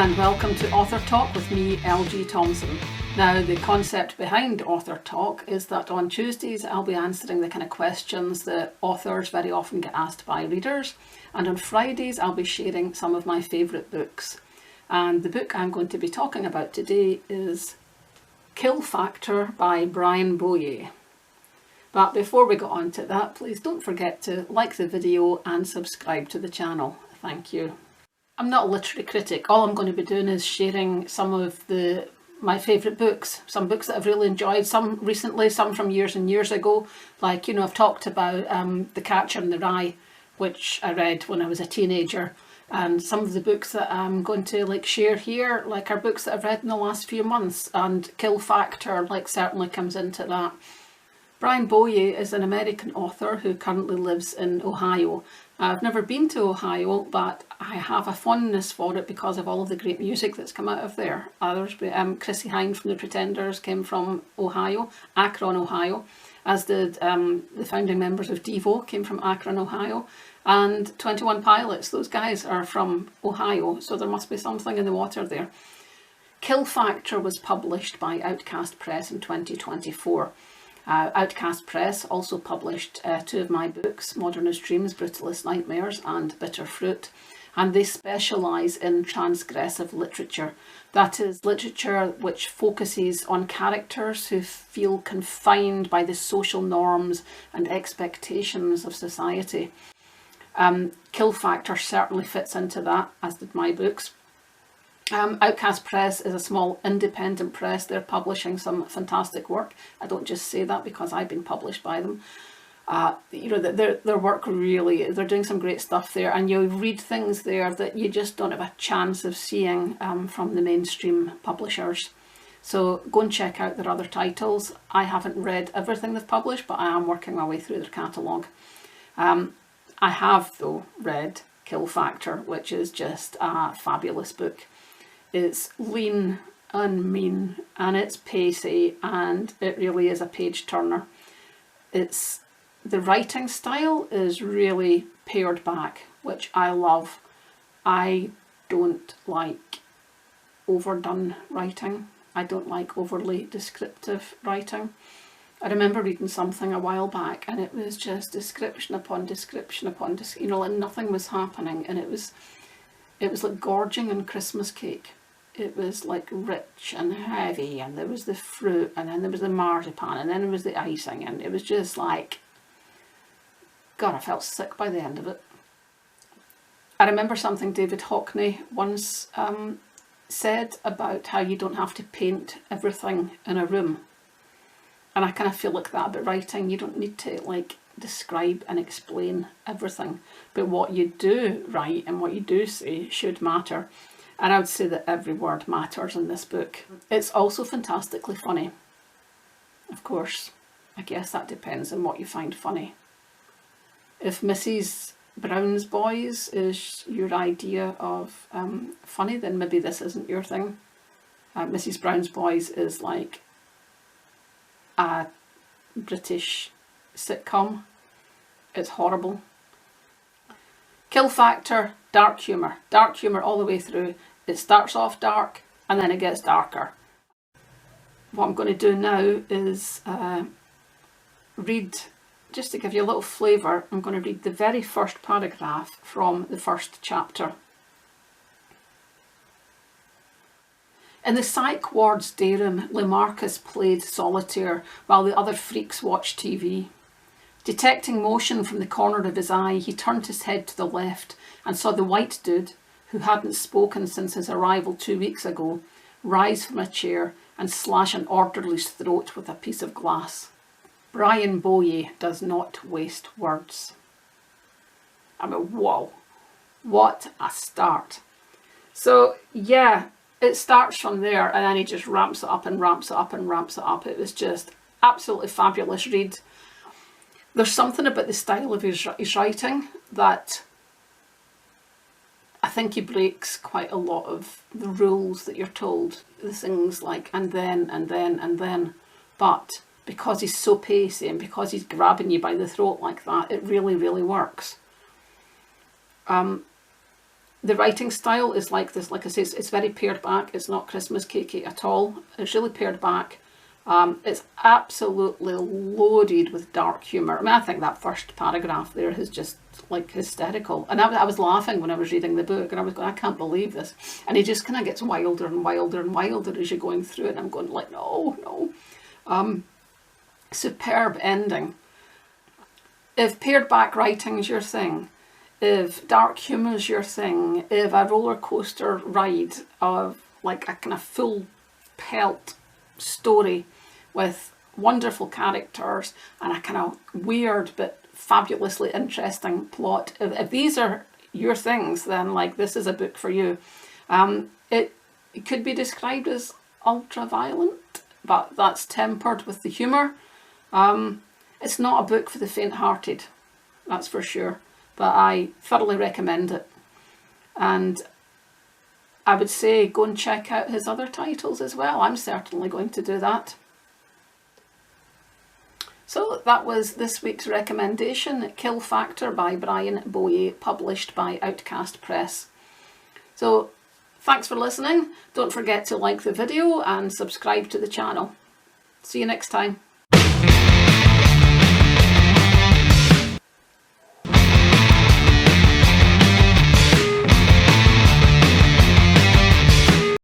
and welcome to Author Talk with me, LG Thomson. Now, the concept behind Author Talk is that on Tuesdays I'll be answering the kind of questions that authors very often get asked by readers, and on Fridays I'll be sharing some of my favourite books. And the book I'm going to be talking about today is Kill Factor by Brian Bowyer. But before we get on to that, please don't forget to like the video and subscribe to the channel. Thank you. I'm not a literary critic. All I'm going to be doing is sharing some of my favourite books. Some books that I've really enjoyed, some recently, some from years and years ago. Like, I've talked about The Catcher in the Rye, which I read when I was a teenager. And some of the books that I'm going to share here, are books that I've read in the last few months. And Kill Factor, certainly comes into that. Brian Bowyer is an American author who currently lives in Ohio. I've never been to Ohio, but I have a fondness for it because of all of the great music that's come out of there. Chrissie Hynde from The Pretenders came from Ohio, Akron, Ohio, as did the founding members of Devo came from Akron, Ohio, and 21 Pilots. Those guys are from Ohio, so there must be something in the water there. Kill Factor was published by Outcast Press in 2024. Outcast Press also published two of my books, Modernist Dreams, Brutalist Nightmares and Bitter Fruit, and they specialise in transgressive literature. That is literature which focuses on characters who feel confined by the social norms and expectations of society. Kill Factor certainly fits into that, as did my books. Outcast Press is a small independent press. They're publishing some fantastic work. I don't just say that because I've been published by them. Their work really, they're doing some great stuff there, and you'll read things there that you just don't have a chance of seeing from the mainstream publishers. So go and check out their other titles. I haven't read everything they've published, but I am working my way through their catalogue. I have, though, read Kill Factor, which is just a fabulous book. It's lean and mean, and it's pacey, and it really is a page turner. The writing style is really pared back, which I love. I don't like overdone writing. I don't like overly descriptive writing. I remember reading something a while back, and it was just description upon description upon description, and nothing was happening, and it was like gorging on Christmas cake. It was rich and heavy, and there was the fruit, and then there was the marzipan, and then there was the icing, and it was just God, I felt sick by the end of it. I remember something David Hockney once said about how you don't have to paint everything in a room. And I kind of feel like that about writing. You don't need to describe and explain everything, but what you do write and what you do say should matter. And I would say that every word matters in this book. It's also fantastically funny. Of course, I guess that depends on what you find funny. If Mrs. Brown's Boys is your idea of funny, then maybe this isn't your thing. Mrs. Brown's Boys is like a British sitcom. It's horrible. Kill Factor, dark humour all the way through. It starts off dark and then it gets darker. What I'm going to do now is read, just to give you a little flavour, I'm going to read the very first paragraph from the first chapter. In the psych ward's day room, Lemarcus played solitaire while the other freaks watched TV. Detecting motion from the corner of his eye, he turned his head to the left and saw the white dude, who hadn't spoken since his arrival 2 weeks ago, rise from a chair and slash an orderly's throat with a piece of glass. Brian Bowyer does not waste words. I mean, whoa, what a start. So yeah, it starts from there, and then he just ramps it up and ramps it up and ramps it up. It was just absolutely fabulous read. There's something about the style of his writing that I think he breaks quite a lot of the rules that you're told. The things like and then, and then, and then. But because he's so pacey and because he's grabbing you by the throat like that, it really, really works. The writing style is like this, like I say, it's very pared back. It's not Christmas cakey at all. It's really pared back. It's absolutely loaded with dark humour. I mean, I think that first paragraph there is just like hysterical. And I was laughing when I was reading the book, and I was going, I can't believe this. And he just kind of gets wilder and wilder and wilder as you're going through it. And I'm going like, no. Superb ending. If pared back writing's your thing, if dark humour's your thing, if a roller coaster ride of like a kind of full pelt story with wonderful characters and a kind of weird but fabulously interesting plot, if these are your things, then like this is a book for you. It could be described as ultra violent, but that's tempered with the humour. It's not a book for the faint-hearted, that's for sure, but I thoroughly recommend it. And I would say go and check out his other titles as well. I'm certainly going to do that. So that was this week's recommendation, Kill Factor by Brian Bowyer, published by Outcast Press. So thanks for listening. Don't forget to like the video and subscribe to the channel. See you next time.